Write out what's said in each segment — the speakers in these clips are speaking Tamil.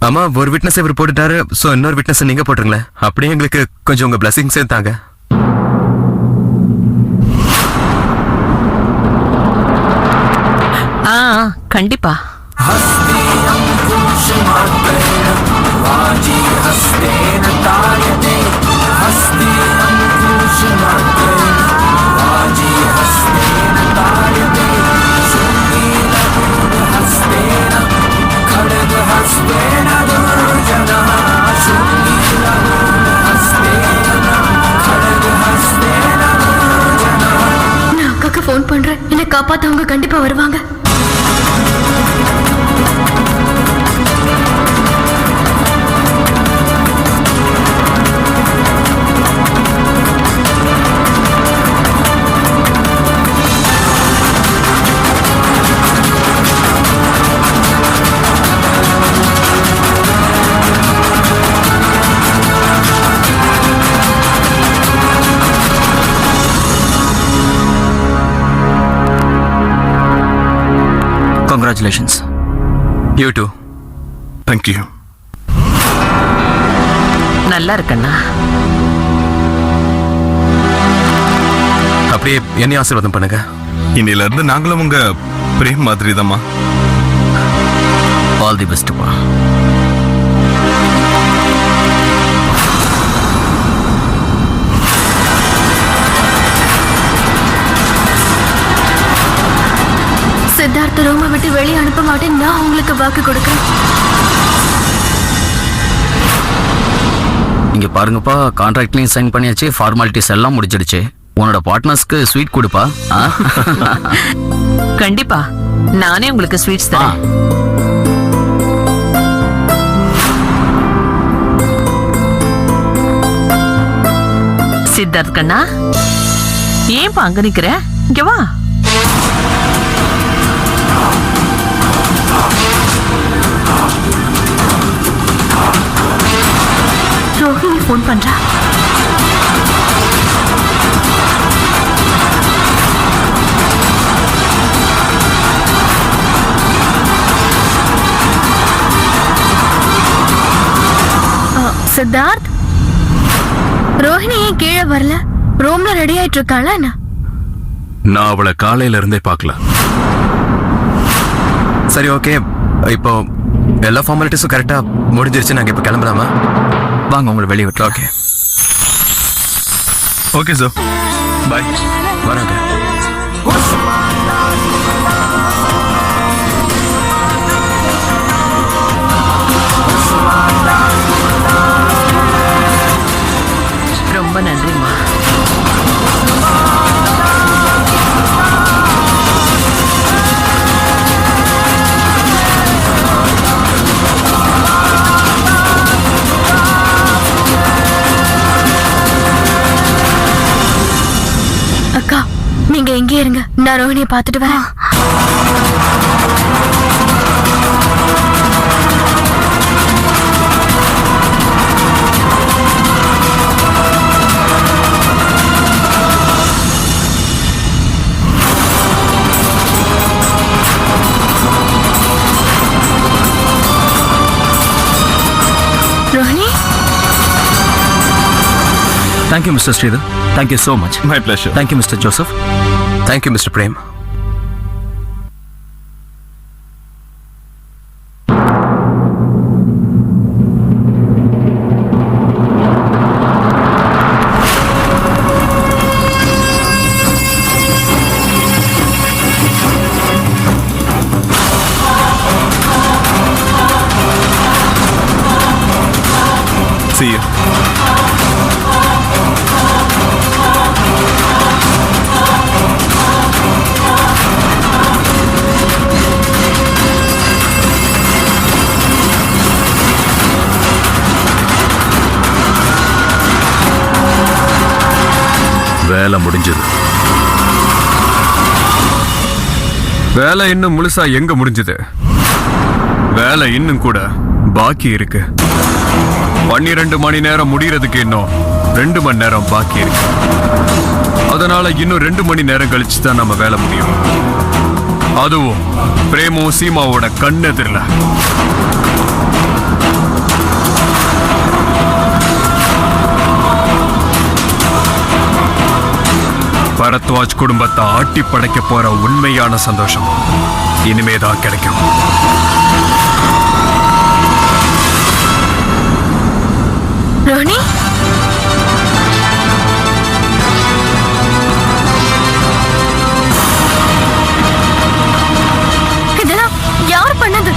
ஆமா, ஒரு விட்னஸ் இவர் போட்டுட்டாரு. சோ இன்னொரு விட்னஸ் நீங்க போட்டுருங்களேன். அப்படியே எங்களுக்கு கொஞ்சம் உங்க பிளஸிங்ஸ் தாங்க. கண்டிப்பா. நான் அக்காக்கு போன் பண்றேன். என்னை காப்பாத்தவங்க கண்டிப்பா வருவாங்க. Congratulations. You too. Thank you. நல்லா இருக்கண்ணா. அப்படியே என்னை ஆசீர்வாதம் பண்ணுங்க. இன்னில இருந்து நாங்களும் உங்க பிரேம் மாதிரி தான்மா. All the best பா. சித்தார்த்த ரூமை விட்டு வெளியே அனுப்ப மாட்டேன். நான் உங்களுக்கு வாக்கு கொடுக்கிறேன். இங்க பாருங்கப்பா, கான்ட்ராக்ட்லயும் சைன் பண்ணியாச்சு, ஃபார்மாலிட்டிஸ் எல்லாம் முடிஞ்சிடுச்சு. உன்னோட பார்ட்னர்ஸ்க்கு ஸ்வீட் கொடுப்பா. கண்டிப்பா நானே உங்களுக்கு ஸ்வீட்ஸ் தரேன். சித்தார்த் கண்ணா, ஏன் அங்க நிக்கிற? இங்க வா. ரோஹிணி போன் பண்றா. சித்தார்த், ரோஹிணி ஏன் கீழே வரல? ரூம்ல ரெடி ஆயிட்டு இருக்காளா என்ன? நான் அவளை காலையில இருந்தே பார்க்கல. சரி, ஓகே. இப்போ எல்லா ஃபார்மாலிட்டிஸும் கரெக்டா முடிஞ்சிருச்சு. நாங்க இப்ப கிளம்பலாமா? வாங்க, உங்களை வெளியே விட்டு. ஓகே ஓகே சார், பாய். வராங்க. ரொம்ப நன்றிம்மா. அக்கா, நீங்க எங்கே இருங்க, நான் ரோஹிணியை பார்த்துட்டு வரேன். Rohini, Thank you, Mr. Sridhar. Thank you so much. My pleasure. Thank you, Mr. Joseph. Thank you, Mr. Prem. See you. வேலை முடிஞ்சது. வேலை இன்னும் முழுசா எங்க முடிஞ்சது? வேலை இன்னும் கூட பாக்கி இருக்கு. 12 மணி நேரம் முடியறதுக்கு இன்னும் 2 மணி நேரம் பாக்கி இருக்கு. அதனால இன்னும் 2 மணி நேரம் கழிச்சு தான் நம்ம வேலை முடியும். அதுவும் பிரேமும் சீமாவோட கண்ணெதிரில். பரத்வாஜ் குடும்பத்தை ஆட்டி படைக்க போற உண்மையான சந்தோஷம் இனிமேதான் கிடைக்கும். ரோஹிணி, இதெல்லாம் யார் பண்ணது?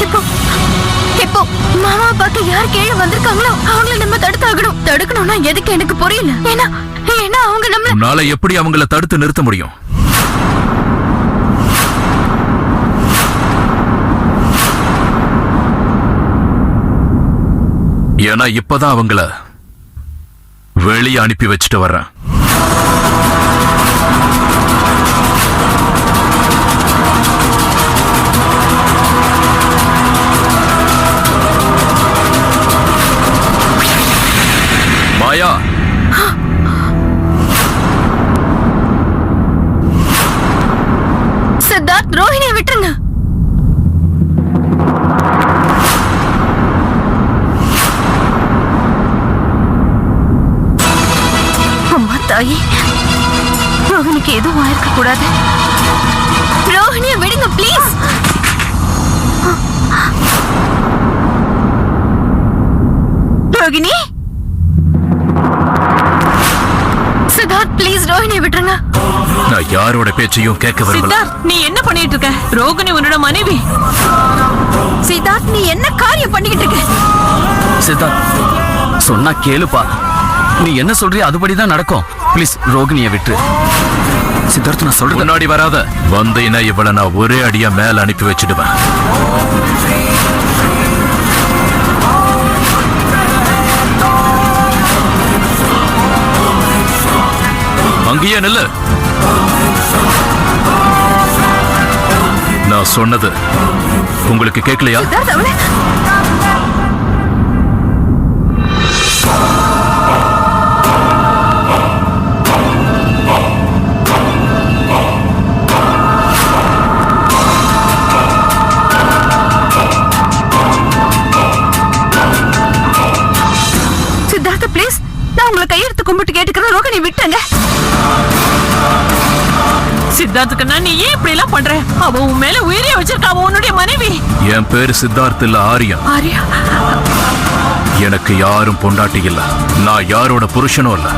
இப்போ இப்போ மாமா பார்க்க யார் கீழே வந்திருக்காங்களோ அவங்கள நம்ம தடுத்தாகணும். தடுக்கணும்னா எதுக்கு எனக்கு புரியல. ஏன்னா ஏன்னா அவங்க நம்மள உன்னால எப்படி அவங்கள தடுத்து நிறுத்த முடியும்? ஏன்னா இப்பதான் அவங்கள வெளியே அனுப்பி வச்சுட்டு வர்றேன். மாயா, சித்தார்த், ரோஹிணியை விட்டுருங்க. அம்மா தாயி, ரோஹிணிக்கு எதுவும் ஆயிருக்க கூடாது. ரோஹிணியை விடுங்க ப்ளீஸ். ரோஹிணி, சித்தார்த் ப்ளீஸ் ரோஹிணியை விட்டுருங்க. நான் யாரோட பேச்சையும் கேட்க விரும்பல. சித்தார்த், நீ என்ன பண்ணிட்டு இருக்க? ரோகிணி உன்னோட மனைவி. சித்தார்த், நீ என்ன காரியம் பண்ணிக்கிட்டு இருக்க? சித்தார்த், சொன்னா கேளுப்பா. நீ என்ன சொல்றியோ அதுபடிதான் நடக்கும். ப்ளீஸ் ரோகிணியை விட்டு. சித்தார்த், நான் சொல்றது முன்னாடி வராத. வந்தீனா இவளை நான் ஒரே அடியா மேல அனுப்பி வச்சிடுவேன். அங்கேயே நில்லு. நான் சொன்னது உங்களுக்கு கேட்கலையா? சித்தார்த், அவளை சித்தார்த் ப்ளீஸ், நான் உங்களை கையெடுத்து கும்பிட்டு கேட்டுக்கிறேன். ரோஹிணி விட்டுங்க. சித்தார்த்துக்கு நீ ஏன் இப்படி எல்லாம் பண்ற? அவ உன் மேல உயிரே வச்சிருக்கா. அவ உன்னுடைய மனைவி. என் பேரு சித்தார்த் இல்ல, ஆரியா. ஆரியா, எனக்கு யாரும் பொண்டாட்டி இல்ல. நான் யாரோட புருஷனும் இல்ல.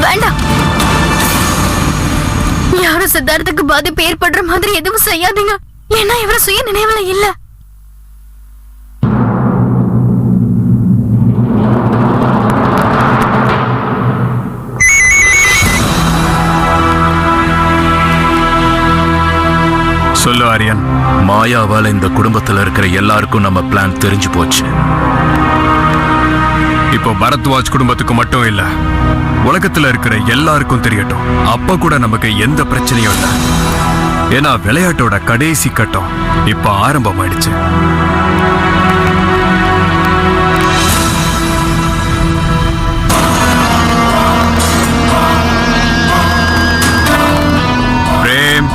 வேண்டாம். யாரும் சித்தார்த்துக்கு பாதிப்பு ஏற்படுற மாதிரி எதுவும் செய்யாதீங்க. ஏன்னா இவர சுய நினைவுல இல்ல. சொல்லு ஆரியன். மாயாவால இந்த குடும்பத்துல இருக்கிற எல்லாருக்கும் நம்ம பிளான் தெரிஞ்சு போச்சு. இப்போ பரத்வாஜ் குடும்பத்துக்கு மட்டும் இல்ல, உலகத்துல இருக்கிற எல்லாருக்கும் தெரியட்டும். அப்ப கூட நமக்கு எந்த பிரச்சனையும் இல்ல. ஏன்னா விளையாட்டோட கடைசி கட்டம் இப்ப ஆரம்பமாயிடுச்சு. பிரேம்,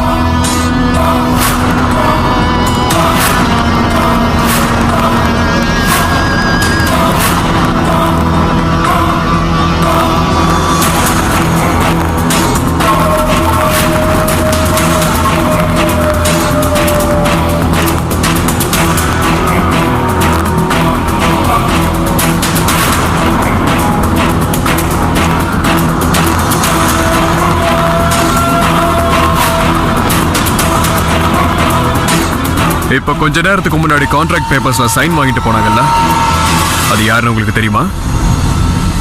இப்ப கொஞ்ச நேரத்துக்கு முன்னாடி கான்ட்ராக்ட் பேப்பர்ஸ்ல சைன் வாங்கிட்டு போனாங்கல்ல, அது யாருன்னு உங்களுக்கு தெரியுமா?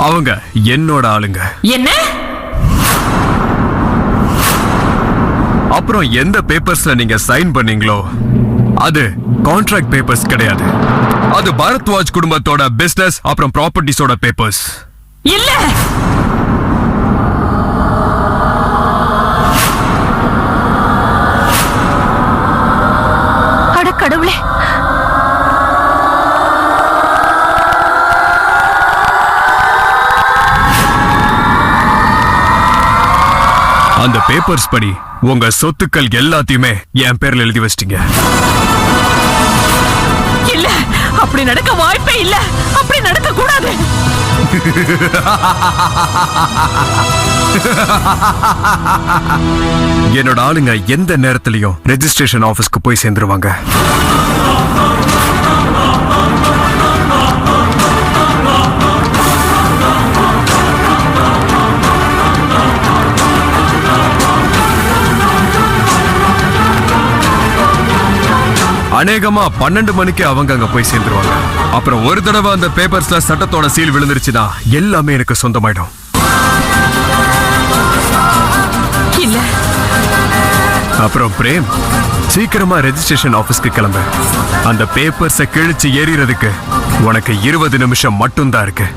அவங்க என்னோட ஆளுங்க. என்ன? அப்புறம் எந்த பேப்பர்ஸ்ல நீங்க சைன் பண்ணீங்களோ அது கான்ட்ராக்ட் பேப்பர்ஸ் கிடையாது. அது பரத்வாஜ் குடும்பத்தோட பிசினஸ் அப்புறம் ப்ராப்பர்ட்டிஸோட பேப்பர்ஸ். இல்ல, கடவுளே, அந்த பேப்பர்ஸ் படி உங்க சொத்துக்கள் எல்லாத்தையுமே என் பேர்ல எழுதி வச்சிட்டீங்க. இல்ல, அப்படி நடக்க வாய்ப்பே இல்ல. அப்படி நடக்க கூடாது. என்னோட ஆளுங்க எந்த நேரத்திலையும் ரெஜிஸ்ட்ரேஷன் ஆபீஸ்க்கு போய் சேர்ந்துருவாங்க. அநேகமா 12 மணிக்கு அவங்க அங்க போய் சேர்ந்துருவாங்க. அப்புறம் ஒரு தடவை அந்த பேப்பர்ஸ்ல சட்டத்தோட சீல் விழுந்துருச்சுன்னா எல்லாமே எனக்கு சொந்தமாயிடும். இல்ல. அப்புறம் பிரேம், சீக்கிரமா ரெஜிஸ்ட்ரேஷன் ஆபீஸ்க்கு கிளம்பு. அந்த பேப்பர்ஸை கிழிச்சு எறிறதுக்கு உனக்கு 20 நிமிஷம் மட்டும்தான் இருக்கு.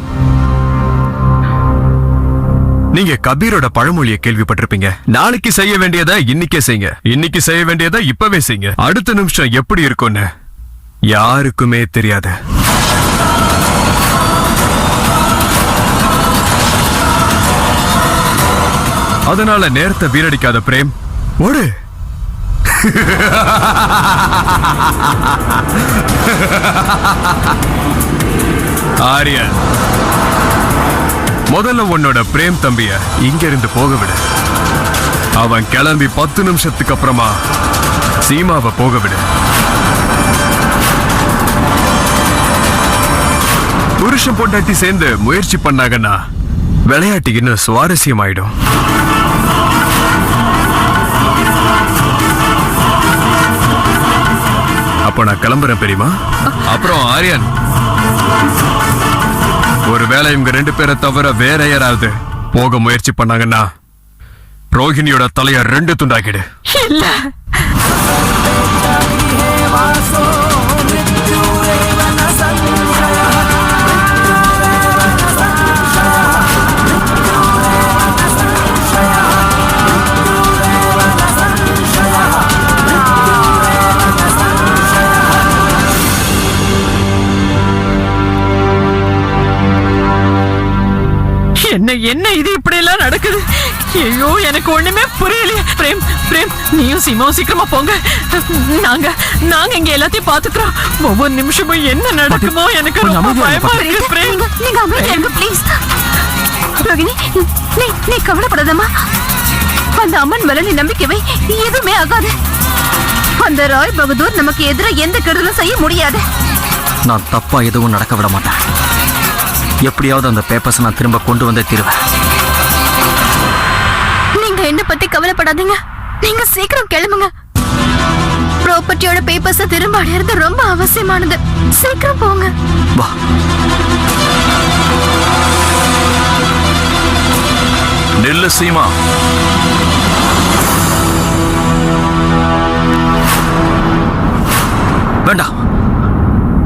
நீங்க கபீரோட பழமொழியை கேள்விப்பட்டிருப்பீங்க. நாளைக்கு செய்ய வேண்டியதை இன்னைக்கே செய்யுங்க, இன்னைக்கு செய்ய வேண்டியதை இப்பவே செய்யுங்க. அடுத்த நிமிஷம் எப்படி இருக்கும்னு யாருக்குமே தெரியாது. அதனால நேரத்தை வீணடிக்காத பிரேம், ஓடு. ஆரியன், முதல்ல உன்னோட பிரேம் தம்பிய இங்க இருந்து போக விடு. அவன் கிளம்பி 10 நிமிஷத்துக்கு அப்புறமா சீமாவை போக விடு. புருஷன் பொண்டாட்டி சேர்ந்து முயற்சி பண்ணாங்கன்னா விளையாட்டு இன்னும் சுவாரஸ்யமாயிடும். அப்ப நான் கிளம்புறேன் பெரியமா. அப்புறம் ஆரியன், ஒருவேளை இவங்க 2 பேரை தவிர வேற யாராவது போக முயற்சி பண்ணாங்கன்னா ரோஹிணியோட தலைய 2 துண்டாக்கிடு. இல்ல. என்ன இது இப்படி எல்லாம் நடக்குது? ஐயோ, எனக்கு ஒண்ணுமே புரியலையே. பிரேம், பிரேம், நீயும் சீமாவும் சீக்கிரமா போங்க. நாங்க இங்க எல்லாத்தையும் பாத்துக்கிறோம். ஒவ்வொரு நிமிஷமும் என்ன நடக்குமோ எனக்கு ரொம்ப பயமா இருக்கு. பிரேம், நீங்க அமைதியா இருங்க ப்ளீஸ். ரோகிணி, நீ கவலைப்படாதம்மா. அந்த அம்மன் மேல நீ நம்பிக்கை வை, எதுவுமே ஆகாது. அந்த ராய் பகதூர் நமக்கு எதிராக எந்த கெடுதலும் செய்ய முடியாது. நான் தப்பா எதுவும் நடக்க விட மாட்டேன். எப்படியாவது அந்த பேப்பர்ஸ் நான் திரும்ப கொண்டு வந்தே தீருவேன். நீங்க என்ன பத்தி கவலைப்படாதீங்க. நீங்க சீக்கிரம் கிளம்புங்க. ப்ராப்பர்ட்டியோட பேப்பர்ஸ் திரும்ப அடையிறது ரொம்ப அவசியமானது. சீக்கிரம் போங்க. வா. நில்லு சீமா. வேண்டாம்,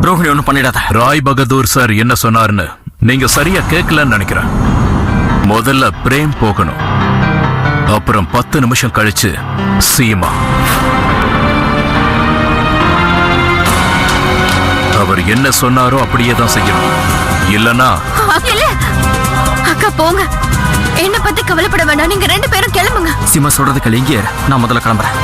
ரோஹிணி ஒன்றும் பண்ணிடாத. ராய் பகதூர் சார் என்ன சொன்னார்னு நீங்க சரியா கேட்கலன்னு நினைக்கிறேன். முதல்ல பிரேம் போகணும், அப்புறம் 10 நிமிஷம் கழிச்சு சீமா. அவர் என்ன சொன்னாரோ அப்படியே தான் செய்யணும். இல்லனா இல்ல அக்கா, போங்க. என்ன பத்தி கவலைப்பட வேண்டாம். நீங்க 2 பேரும் கிளம்புங்க. சீமா சொல்றது கேளு, இங்கே இரு. நான் முதல்ல கிளம்புறேன்.